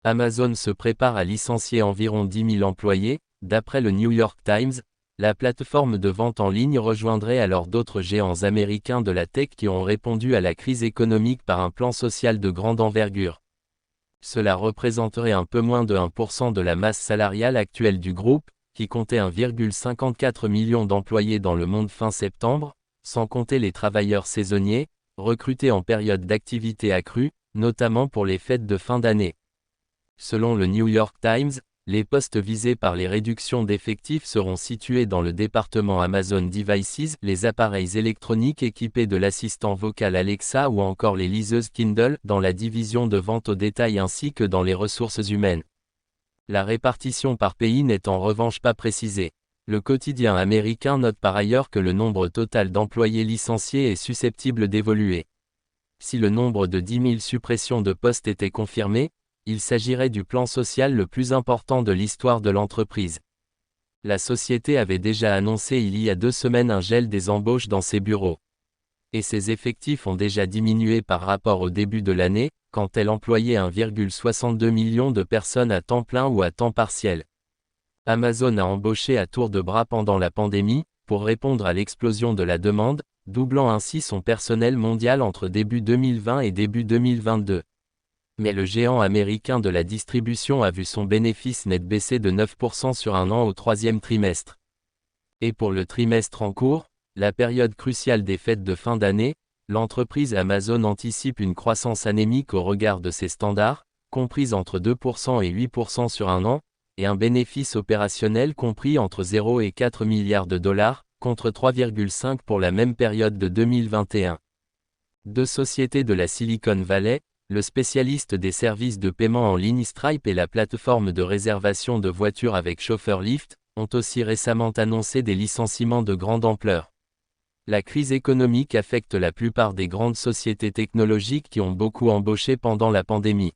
Amazon se prépare à licencier environ 10 000 employés, d'après le New York Times. La plateforme de vente en ligne rejoindrait alors d'autres géants américains de la tech qui ont répondu à la crise économique par un plan social de grande envergure. Cela représenterait un peu moins de 1% de la masse salariale actuelle du groupe, qui comptait 1,54 million d'employés dans le monde fin septembre, sans compter les travailleurs saisonniers, recrutés en période d'activité accrue, notamment pour les fêtes de fin d'année. Selon le New York Times, les postes visés par les réductions d'effectifs seront situés dans le département Amazon Devices, les appareils électroniques équipés de l'assistant vocal Alexa ou encore les liseuses Kindle, dans la division de vente au détail ainsi que dans les ressources humaines. La répartition par pays n'est en revanche pas précisée. Le quotidien américain note par ailleurs que le nombre total d'employés licenciés est susceptible d'évoluer. Si le nombre de 10 000 suppressions de postes était confirmé, il s'agirait du plan social le plus important de l'histoire de l'entreprise. La société avait déjà annoncé il y a 2 semaines un gel des embauches dans ses bureaux. Et ses effectifs ont déjà diminué par rapport au début de l'année, quand elle employait 1,62 million de personnes à temps plein ou à temps partiel. Amazon a embauché à tour de bras pendant la pandémie, pour répondre à l'explosion de la demande, doublant ainsi son personnel mondial entre début 2020 et début 2022. Mais le géant américain de la distribution a vu son bénéfice net baisser de 9% sur un an au troisième trimestre. Et pour le trimestre en cours, la période cruciale des fêtes de fin d'année, l'entreprise Amazon anticipe une croissance anémique au regard de ses standards, comprise entre 2% et 8% sur un an, et un bénéfice opérationnel compris entre 0 et 4 milliards de dollars, contre 3,5 pour la même période de 2021. Deux sociétés de la Silicon Valley, le spécialiste des services de paiement en ligne Stripe et la plateforme de réservation de voitures avec chauffeur Lyft, ont aussi récemment annoncé des licenciements de grande ampleur. La crise économique affecte la plupart des grandes sociétés technologiques qui ont beaucoup embauché pendant la pandémie.